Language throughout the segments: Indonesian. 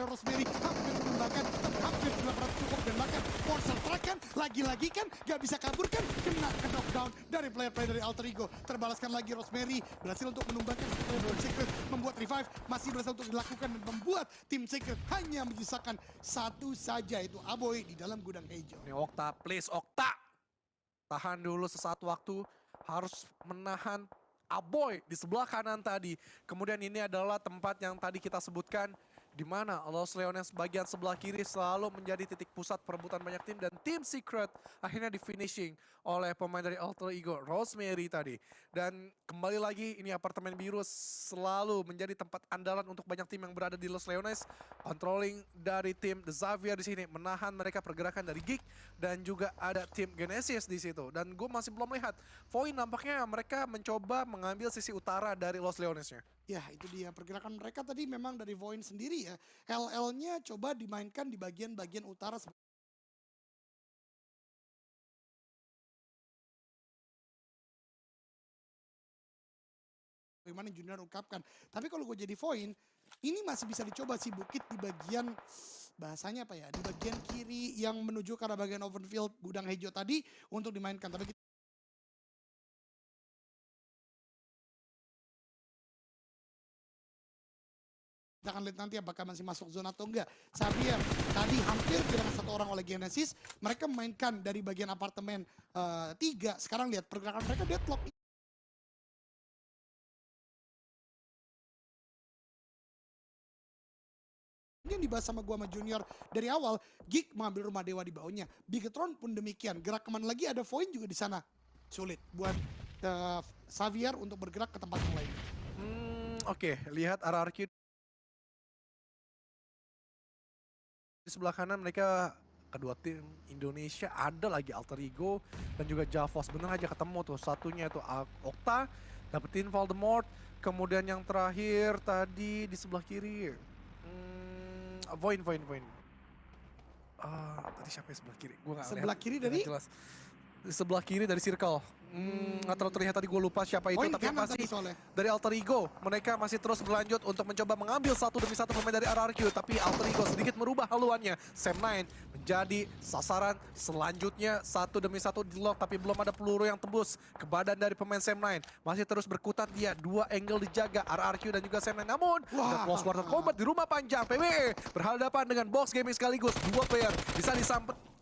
oleh Rosemary. Hampir menumbangkan, hampir 900 cukup. Dan bahkan Monster Truck kan, lagi-lagi kan, gak bisa kabur kan. Kena ke knockdown dari player-player dari Alter Ego. Terbalaskan lagi Rosemary, berhasil untuk menumbangkan Team Secret. Membuat revive, masih berhasil untuk dilakukan. Dan membuat Team Secret hanya menyisakan satu saja, itu Aboy di dalam gudang hijau. Ini Okta, please Okta. Tahan dulu sesaat waktu, harus menahan Aboy di sebelah kanan tadi. Kemudian ini adalah tempat yang tadi kita sebutkan, di mana Los Leones bagian sebelah kiri selalu menjadi titik pusat perebutan banyak tim. Dan Team Secret akhirnya di finishing oleh pemain dari Alter Ego, Rosemary tadi. Dan kembali lagi ini apartemen biru selalu menjadi tempat andalan untuk banyak tim yang berada di Los Leones. Controlling dari tim The Xavier di sini, menahan mereka pergerakan dari Geek. Dan juga ada tim Genesis di situ. Dan gue masih belum melihat, Void nampaknya mereka mencoba mengambil sisi utara dari Los Leonesnya. Ya, itu dia pergerakan mereka tadi memang dari Void sendiri ya. LL-nya coba dimainkan di bagian-bagian utara. Bagaimana Junior ungkapkan. Tapi kalau gue jadi Void, ini masih bisa dicoba sih bukit di bagian bahasanya apa ya, di bagian kiri yang menuju ke arah bagian open field gudang hijau tadi untuk dimainkan. Tapi kita akan lihat nanti apakah masih masuk zona atau enggak. Xavier tadi hampir kehilangan satu orang oleh Genesis. Mereka memainkan dari bagian apartemen 3. Sekarang lihat pergerakan mereka deadlock. Ini yang dibahas sama gua sama Junior dari awal. Geek mengambil rumah dewa di bawahnya. Bigetron pun demikian. Gerak kemana lagi ada Void juga di sana. Sulit buat Xavier untuk bergerak ke tempat yang lain. Oke, lihat RRQ di sebelah kanan mereka kedua tim Indonesia, ada lagi Alter Ego dan juga Javos. Bener aja ketemu tuh, satunya itu Okta dapetin Voldemort, kemudian yang terakhir tadi di sebelah kiri Void. Tadi siapa ya sebelah kiri? Gua nggak Sebelah lihat, kiri nggak dari jelas. Di sebelah kiri dari Circle. Nggak terlalu terlihat tadi, gue lupa siapa itu, Void tapi kanan pasti tadi soalnya. dari Alter Ego mereka masih terus berlanjut untuk mencoba mengambil satu demi satu pemain dari RRQ, tapi Alter Ego sedikit merubah haluannya. Sam9 menjadi sasaran selanjutnya, satu demi satu di lock, tapi belum ada peluru yang tembus ke badan dari pemain Sam9. Masih terus berkutat dia, dua angle dijaga RRQ dan juga Sam9. Namun ada close quarter combat di rumah panjang. PWE berhadapan dengan Box Gaming sekaligus, dua player bisa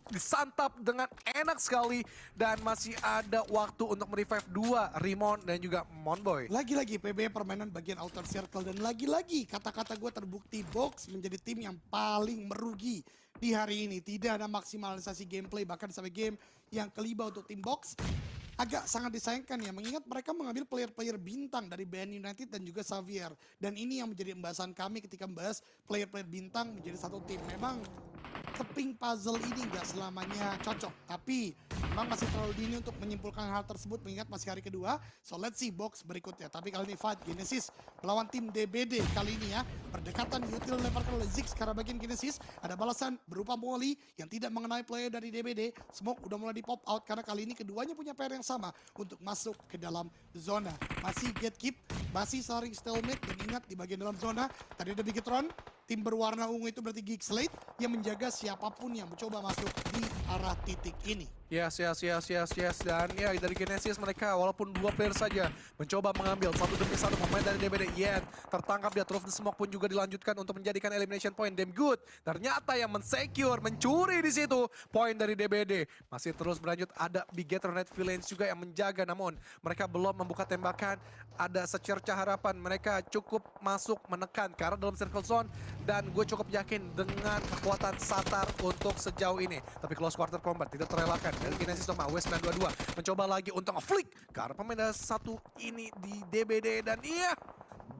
disantap dengan enak sekali, dan masih ada waktu untuk merevive dua, Rimon dan juga Monboy. Lagi-lagi PB permainan bagian outer circle, dan lagi-lagi kata-kata gue terbukti Box menjadi tim yang paling merugi di hari ini. Tidak ada maksimalisasi gameplay, bahkan sampai game yang kelima untuk tim Box. Agak sangat disayangkan ya, mengingat mereka mengambil player-player bintang dari BN United dan juga Xavier. Dan ini yang menjadi pembahasan kami ketika membahas player-player bintang menjadi satu tim. Memang keping puzzle ini nggak selamanya cocok, tapi memang masih terlalu dini untuk menyimpulkan hal tersebut mengingat masih hari kedua. So let's see Box berikutnya. Tapi kali ini fight Genesis melawan tim DBD kali ini ya. Berdekatan util dilemparkan oleh Ziggs karena bagian Genesis. Ada balasan berupa Molly yang tidak mengenai player dari DBD. Smoke udah mulai di pop out karena kali ini keduanya punya pair yang sama untuk masuk ke dalam zona. Masih gatekeep, masih saling stalemate, dan ingat di bagian dalam zona tadi ada Bigetron. Tim berwarna ungu itu berarti Geek Slate yang menjaga siapapun yang mencoba masuk di arah titik ini. Yes. Dan ya dari Genesis mereka walaupun dua player saja mencoba mengambil satu demi satu pemain dari DBD. Yet tertangkap dia, Through the Smoke pun juga dilanjutkan untuk menjadikan elimination point. Damn good. Ternyata yang mensecure, mencuri di situ poin dari DBD. Masih terus berlanjut, ada Bigetron Red Villains juga yang menjaga, namun mereka belum membuka tembakan. Ada secercah harapan mereka cukup masuk menekan karena dalam circle zone, dan gue cukup yakin dengan kekuatan Satar untuk sejauh ini. Tapi close quarter combat tidak terelakkan dari Genesis sama W922 mencoba lagi untuk nge-flick karena pemain satu ini di DBD, dan iya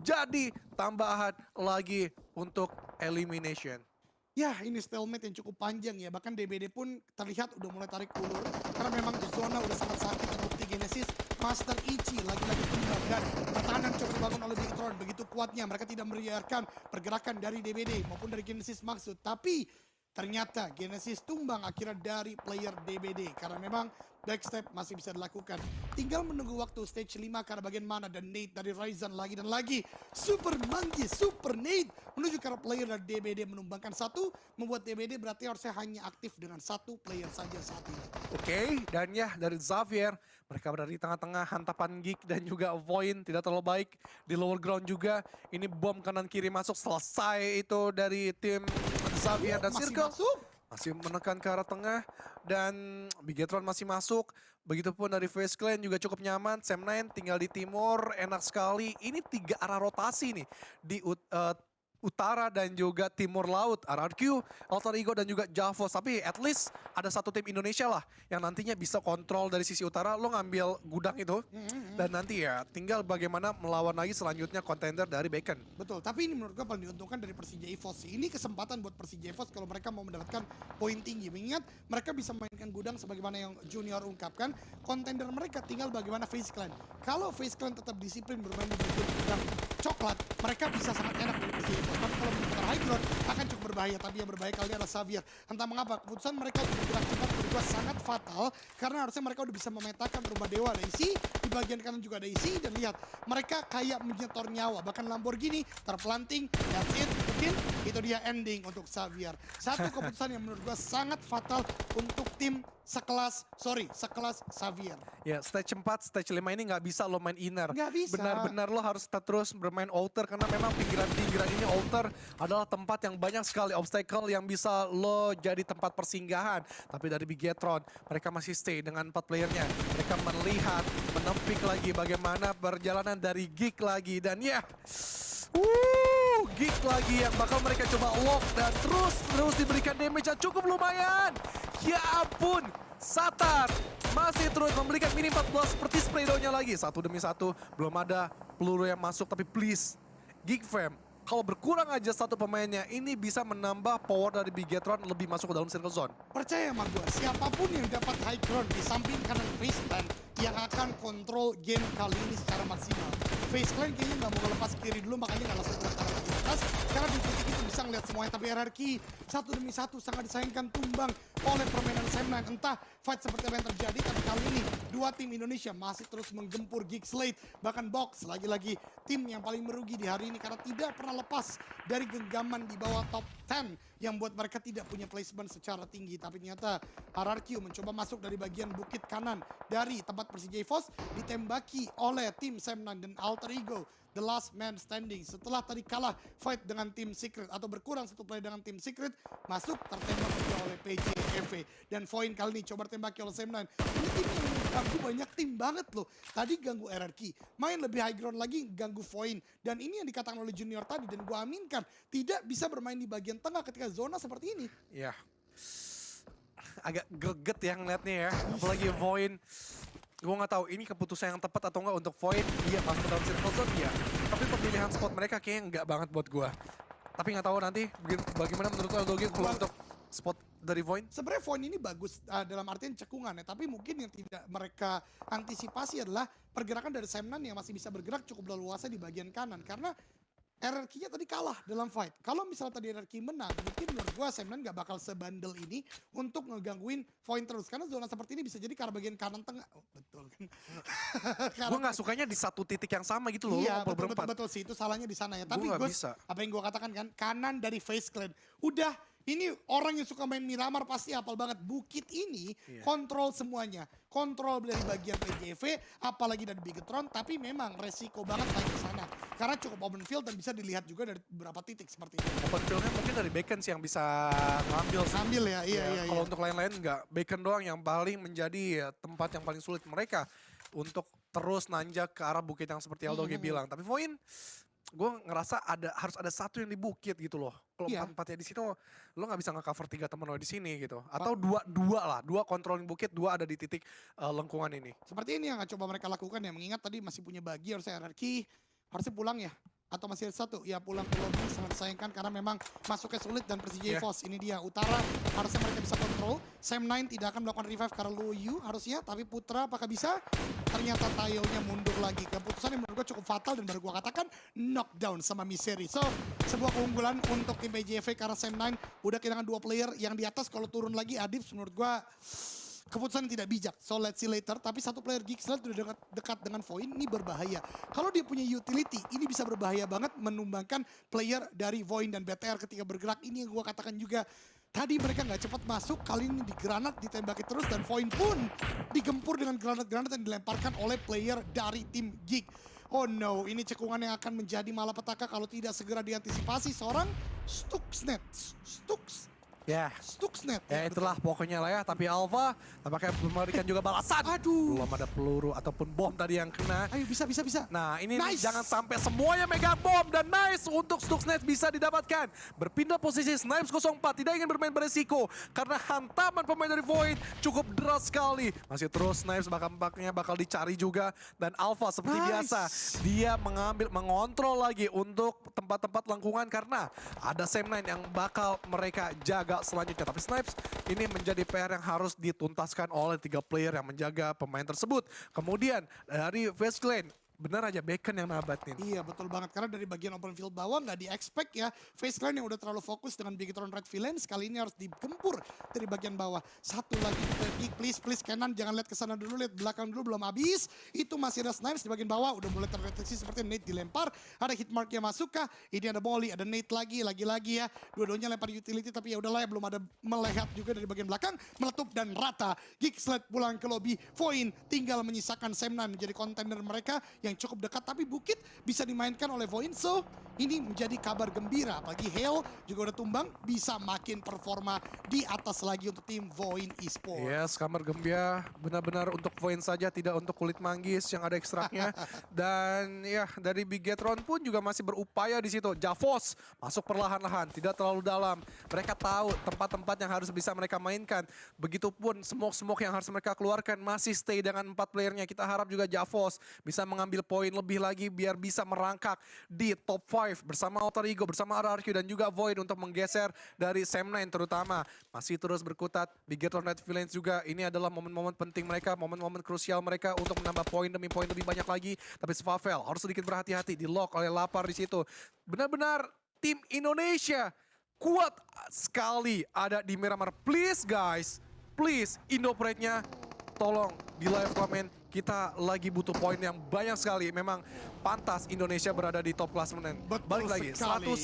jadi tambahan lagi untuk elimination. Ya, ini stalemate yang cukup panjang ya. Bahkan DBD pun terlihat udah mulai tarik ulur karena memang di zona udah sangat sakit. Terbukti Genesis Master Ichi lagi-lagi tumbang, dan pertahanan coba dibangun oleh Bigetron. Begitu kuatnya mereka tidak membiarkan pergerakan dari DBD maupun dari Genesis maksud. Tapi ternyata Genesis tumbang akhirnya dari player DBD karena memang backstep masih bisa dilakukan. Tinggal menunggu waktu stage 5 karena bagian mana dan Nate dari Ryzen lagi dan lagi. Super Monkey, Super Nate menuju ke arah player dari DBD menumbangkan satu, membuat DBD berarti harusnya hanya aktif dengan satu player saja saat ini. Oke, dan ya dari Xavier, mereka berada di tengah-tengah hantapan Geek dan juga Void tidak terlalu baik di lower ground juga. Ini bom kanan kiri masuk, selesai itu dari tim Xavier dan Masih Circle. masuk. Masih menekan ke arah tengah dan Bigetron masih masuk. Begitupun dari Face Clan juga cukup nyaman. Sam9 tinggal di timur, enak sekali. Ini 3 arah rotasi nih di utara dan juga timur laut. RRQ, Alter Ego dan juga Javos. Tapi at least ada satu tim Indonesia lah yang nantinya bisa kontrol dari sisi utara. Lo ngambil gudang itu dan nanti ya tinggal bagaimana melawan lagi selanjutnya kontender dari Bacon. Betul, tapi ini menurut gue paling diuntungkan dari Persija EVOS. Ini kesempatan buat Persija EVOS kalau mereka mau mendapatkan poin tinggi. Mengingat mereka bisa mainkan gudang sebagaimana yang Junior ungkapkan. Kontender mereka tinggal bagaimana FaZe Clan. Kalau FaZe Clan tetap disiplin bermain di gudang coklat, mereka bisa sangat enak dari Persija EVOS. Tapi kalau menemukan high ground akan cukup berbahaya. Tapi yang berbahaya kali ini adalah Xavier. Entah mengapa keputusan mereka untuk bergerak cepat menurut gue sangat fatal. Karena harusnya mereka udah bisa memetakan rumah dewa ada isi. Di bagian kanan juga ada isi. Dan lihat, mereka kayak menyetor nyawa. Bahkan Lamborghini terpelanting. That's it. Mungkin itu dia ending untuk Xavier. Satu keputusan yang menurut gue sangat fatal untuk tim sekelas Xavier. Ya, stage 4, stage 5 ini nggak bisa lo main inner. Nggak bisa. Benar-benar lo harus terus bermain outer karena memang pinggiran-pinggiran ini outer adalah tempat yang banyak sekali obstacle yang bisa lo jadi tempat persinggahan. Tapi dari Bigetron, mereka masih stay dengan 4 playernya. Mereka melihat, menempik lagi bagaimana perjalanan dari Geek lagi. Dan ya, Geek lagi yang bakal mereka coba lock dan terus diberikan damage yang cukup lumayan. Ya ampun, Satar masih terus memberikan mini 14 seperti spray down-nya lagi. Satu demi satu, belum ada peluru yang masuk. Tapi please, Geek Fam, kalau berkurang aja satu pemainnya, ini bisa menambah power dari Bigetron lebih masuk ke dalam circle zone. Percaya sama gue, siapapun yang dapat high ground di samping kanan FaZe Clan yang akan kontrol game kali ini secara maksimal. FaZe Clan kayaknya nggak mau ngelepas kiri dulu, makanya nggak langsung ke arah di atas. Karena di titik itu bisa ngeliat semuanya, tapi RRQ satu demi satu sangat disayangkan tumbang oleh permainan Sam9. Entah fight seperti apa yang terjadi, tapi kali ini dua tim Indonesia masih terus menggempur Geek Slate. Bahkan Box, lagi-lagi tim yang paling merugi di hari ini karena tidak pernah lepas dari genggaman di bawah top 10 yang buat mereka tidak punya placement secara tinggi. Tapi ternyata RRQ mencoba masuk dari bagian bukit kanan dari tempat Persija EVOS, ditembaki oleh tim Sam9 dan Alter Ego. The last man standing. Setelah tadi kalah fight dengan tim Secret atau berkurang satu player dengan tim Secret, masuk tertembak juga oleh PJMV. Dan Void kali ini coba tembaki oleh Sam9. Ini tim yang ganggu banyak tim banget loh. Tadi ganggu RRQ, main lebih high ground lagi ganggu Void. Dan ini yang dikatakan oleh Junior tadi dan gue aminkan tidak bisa bermain di bagian tengah ketika zona seperti ini. Ya, agak greget ya ngeliatnya ya, apalagi Void. Gue nggak tahu ini keputusan yang tepat atau enggak untuk Void. Iya, masuk ke dalam circle zone, iya. Tapi pemilihan spot mereka kayaknya enggak banget buat gue. Tapi nggak tahu nanti bagaimana menurut lo Dogi kalau untuk spot dari Void? Sebenarnya Void ini bagus dalam artian cekungan ya, tapi mungkin yang tidak mereka antisipasi adalah pergerakan dari Sam9 yang masih bisa bergerak cukup leluasa di bagian kanan. Karena RRQ-nya tadi kalah dalam fight. Kalau misalnya tadi RRQ menang, mungkin menurut gue Sam9 gak bakal sebandel ini untuk ngegangguin Void terus. Karena zona seperti ini bisa jadi karena bagian kanan tengah. Oh, betul kan. Gue gak sukanya di satu titik yang sama gitu loh. Iya, betul sih. Itu salahnya di sana ya. Tapi gue, apa yang gue katakan kan, kanan dari FaZe Clan. Udah, ini orang yang suka main Miramar pasti hafal banget. Bukit ini kontrol semuanya. Kontrol dari bagian PJV, apalagi dari Bigetron. Tapi memang resiko banget main ke sana. Karena cukup open field dan bisa dilihat juga dari beberapa titik seperti itu. Open fieldnya mungkin dari Bacon sih yang bisa ngambil. Ngambil ya, iya. Kalau untuk lain-lain enggak. Bacon doang yang paling menjadi tempat yang paling sulit mereka untuk terus nanjak ke arah bukit yang seperti Aldo bilang. Tapi Void, gue ngerasa harus ada satu yang di bukit gitu loh. Kalau empat-empatnya di situ, lo nggak bisa nge-cover 3 temen lo di sini gitu. Atau dua controlling bukit, 2 ada di titik lengkungan ini. Seperti ini yang coba mereka lakukan ya. Mengingat tadi masih punya bagi, harusnya RRQ harusnya pulang ya. Atau masih ada satu, ya pulang ke lobby, sangat disayangkan karena memang masuknya sulit dan Persija EVOS ini dia utara harusnya mereka bisa kontrol. Sam9 tidak akan melakukan revive karena Loyu harusnya, tapi Putra apakah bisa? Ternyata Tayo-nya mundur lagi. Keputusan yang menurut gue cukup fatal dan baru gue katakan knockdown sama Misery. So, sebuah keunggulan untuk tim PJV karena Sam9 udah kehilangan 2 player yang di atas. Kalau turun lagi Adibs menurut gue keputusan yang tidak bijak. So let's see later. Tapi satu player Geeksland udah dekat dengan Void, ini berbahaya. Kalau dia punya utility, ini bisa berbahaya banget menumbangkan player dari Void dan BTR ketika bergerak. Ini yang gue katakan juga. Tadi mereka nggak cepat masuk, kali ini digranat, ditembaki terus, dan Void pun digempur dengan granat-granat yang dilemparkan oleh player dari tim Geek. Oh no, ini cekungan yang akan menjadi malapetaka kalau tidak segera diantisipasi seorang Stuxnet. Ya, Stuxnet. ya itulah pokoknya lah ya. Tapi Alpha tampaknya memberikan juga balasan. Aduh. Belum ada peluru ataupun bom tadi yang kena. Ayo bisa. Nah ini nih, Nice. jangan sampai semuanya mega bom. Dan nice untuk Stuxnet bisa didapatkan. Berpindah posisi Snipes 04 tidak ingin bermain beresiko. Karena hantaman pemain dari Void cukup deras sekali. Masih terus Snipes bakal dicari juga. Dan Alpha seperti biasa dia mengontrol lagi untuk tempat-tempat lengkungan. Karena ada Sam9 yang bakal mereka jaga selanjutnya. Tapi Snipes ini menjadi PR yang harus dituntaskan oleh 3 player yang menjaga pemain tersebut. Kemudian dari Face Clan, benar aja Bacon yang nabatin. Iya betul banget, karena dari bagian open field bawah nggak di-expect ya. Face Clan yang udah terlalu fokus dengan Bigetron Red Villain, sekali ini harus digempur dari bagian bawah. Satu lagi please kanan, jangan lihat ke sana dulu, lihat belakang dulu, belum habis. Itu masih ada Snipes di bagian bawah, udah mulai terdeteksi seperti Nate dilempar. Ada hitmark yang masuk kah? Ini ada Molly, ada Nate lagi ya. Dua-duanya lempar utility, tapi ya udahlah ya, belum ada melehat juga dari bagian belakang. Meletup dan rata. Geeksland pulang ke lobby. Void tinggal menyisakan Sam9 menjadi kontender mereka yang cukup dekat, tapi Bukit bisa dimainkan oleh Void. So ini menjadi kabar gembira bagi Hale, juga udah tumbang, bisa makin performa di atas lagi untuk tim Void Esports. Yes, kabar gembira benar-benar untuk Void saja, tidak untuk kulit manggis yang ada ekstraknya. Dan ya dari Bigetron pun juga masih berupaya di situ. Javos masuk perlahan-lahan, tidak terlalu dalam. Mereka tahu tempat-tempat yang harus bisa mereka mainkan. Begitupun smoke-smoke yang harus mereka keluarkan masih stay dengan 4 playernya. Kita harap juga Javos bisa mengambil poin lebih lagi biar bisa merangkak di top 5 bersama Alter Ego, bersama RRQ dan juga Void untuk menggeser dari Sam9 terutama. Masih terus berkutat, Bigetron Red Villains juga, ini adalah momen-momen penting mereka, momen-momen krusial mereka untuk menambah poin demi poin lebih banyak lagi. Tapi Svavel harus sedikit berhati-hati, di lock oleh Lapar di situ. Benar-benar tim Indonesia kuat sekali ada di Miramar. Please guys, please Indopride-nya tolong di live comment. Kita lagi butuh poin yang banyak sekali. Memang pantas Indonesia berada di top klasemen. Balik lagi, 101%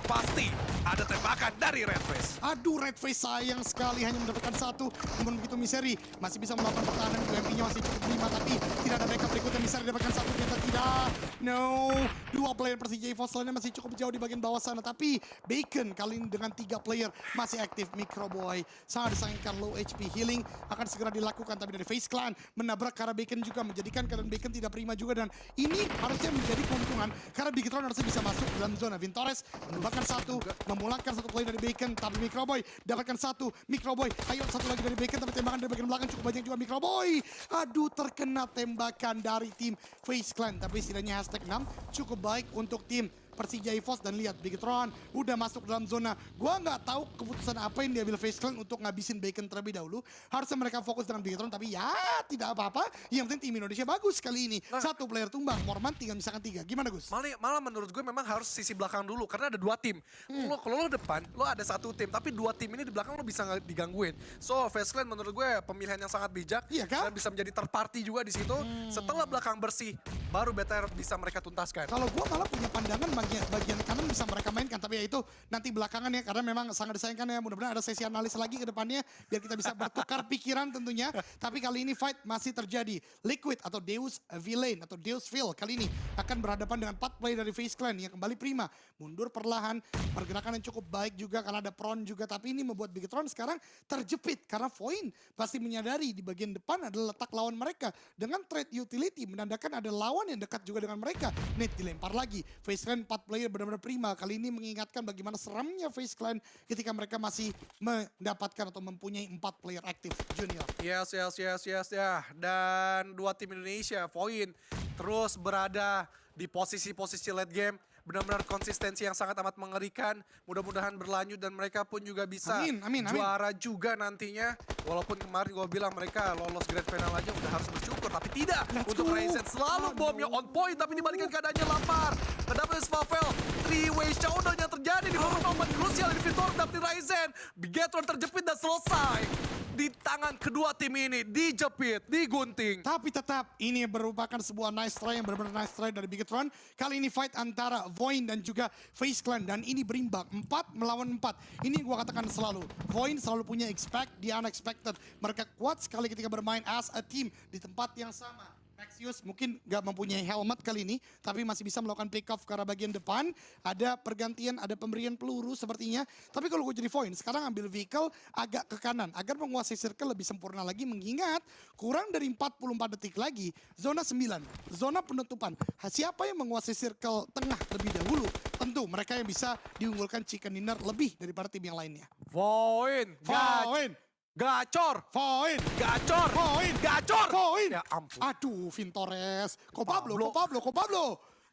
pasti ada tembakan dari Redface. Aduh, Redface sayang sekali hanya mendapatkan 1. Namun begitu Misery masih bisa melakukan pertahanan. UMP-nya masih cukup 5, tapi tidak ada backup berikutnya. Misery dapatkan 1, ternyata tidak. No, 2 player Persija EVOS lainnya masih cukup jauh di bagian bawah sana. Tapi Bacon kali ini dengan 3 player masih aktif. Microboy sangat disayangkan, low HP healing akan segera dilakukan. Tapi dari Face Clan menabrak karena Bacon juga menjadikan keadaan Bacon tidak prima juga. Dan ini harusnya menjadi keuntungan karena Bigetron harusnya bisa masuk dalam zona. Vintores menembakkan 1, memulangkan 1 player dari Bacon. Tapi Microboy dapatkan 1. Microboy, ayo 1 lagi dari Bacon. Tapi tembakan dari bagian belakang cukup banyak juga Microboy. Aduh, terkena tembakan dari tim Face Clan. Tapi setidaknya hashtag 6 cukup baik untuk tim Persija EVOS. Dan lihat Bigetron udah masuk dalam zona. Gua nggak tahu keputusan apa yang diambil Face Clan untuk ngabisin Bacon terlebih dahulu. Harusnya mereka fokus dengan Bigetron, tapi ya tidak apa-apa. Yang penting tim Indonesia bagus kali ini. 1 player tumbang, Morman tinggal misalkan 3. Gimana Gus? Malah menurut gue memang harus sisi belakang dulu karena ada 2 tim. Kalau lo depan, lo ada 1 tim, tapi 2 tim ini di belakang lo bisa digangguin. So Face Clan menurut gue pemilihan yang sangat bijak. Iya kan? Dan bisa menjadi third party juga di situ. Setelah belakang bersih, baru BTR bisa mereka tuntaskan. Kalau gua malah punya pandangan bagian kanan bisa mereka mainkan, tapi ya itu nanti belakangan ya, karena memang sangat disayangkan ya. Mudah-mudahan ada sesi analis lagi ke depannya biar kita bisa bertukar pikiran tentunya. Tapi kali ini fight masih terjadi. Liquid atau Deus Villain atau Deus Vil kali ini akan berhadapan dengan 4 player dari Face Clan yang kembali prima. Mundur perlahan, pergerakan yang cukup baik juga karena ada Pron juga. Tapi ini membuat Bigetron sekarang terjepit karena Void pasti menyadari di bagian depan adalah letak lawan mereka. Dengan trade utility menandakan ada lawan yang dekat juga dengan mereka. Nate dilempar lagi. Face Clan 4 player benar-benar prima. Kali ini mengingatkan bagaimana seramnya Face Clan ketika mereka masih mendapatkan atau mempunyai 4 player aktif junior. Yes ya. Dan 2 tim Indonesia, Void terus berada di posisi-posisi late game. Benar-benar konsistensi yang sangat amat mengerikan. Mudah-mudahan berlanjut dan mereka pun juga bisa Amin. juara juga nantinya. Walaupun kemarin gue bilang mereka lolos grand final aja udah harus bersyukur. Tapi tidak. Untuk Ryzen selalu bomnya on point. Tapi dibalikan keadaannya Lapar. Kedapatnya Svavel. 3-way showdown yang terjadi di momen-momen krusial di Victor dapetin Ryzen. Bigetron terjepit dan selesai. di tangan kedua tim ini, dijepit, digunting. Tapi tetap ini merupakan sebuah nice try yang benar-benar nice try dari Bigetron. Kali ini fight antara Void dan juga FaZe Clan dan ini berimbang 4 melawan 4. Ini gua katakan selalu, Void selalu punya expect the unexpected. Mereka kuat sekali ketika bermain as a team di tempat yang sama. Nexius mungkin nggak mempunyai helmet kali ini, tapi masih bisa melakukan pick off ke arah bagian depan. Ada pergantian, ada pemberian peluru sepertinya. Tapi kalau gue jadi Void, sekarang ambil vehicle agak ke kanan agar menguasai circle lebih sempurna lagi. Mengingat kurang dari 44 detik lagi, zona 9, zona penutupan. Siapa yang menguasai circle tengah lebih dahulu? Tentu mereka yang bisa diunggulkan chicken dinner lebih daripada tim yang lainnya. Void, Void, gacor, Void, gacor, Void, gacor. Void. Ya ampun. Aduh, Vintores. Ko Pablo, Pablo. Ko Pablo, Ko Pablo.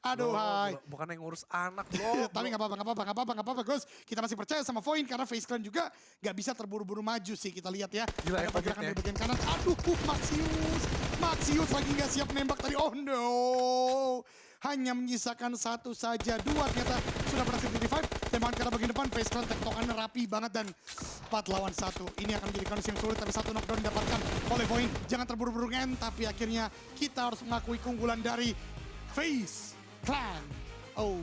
Aduh, hai. Bukan yang ngurus anak, bro. Tapi nggak apa-apa, Gus. Kita masih percaya sama Void karena FaZe Clan juga nggak bisa terburu-buru maju sih. Kita lihat ya. Gila ya Ada pergerakan komitnya. dari bagian kanan. Aduh, Maxius lagi nggak siap nembak tadi. Oh no. Hanya menyisakan satu saja. Dua ternyata sudah berhasil di revive. Tembakan ke arah bagian depan. FaZe Clan tektokannya rapi banget dan 4 lawan 1. Ini akan menjadi kondisi yang sulit, tapi satu knockdown didapatkan oleh Void. Jangan terburu-buru ngen, tapi akhirnya kita harus mengakui keunggulan dari FaZe Clan. Oh,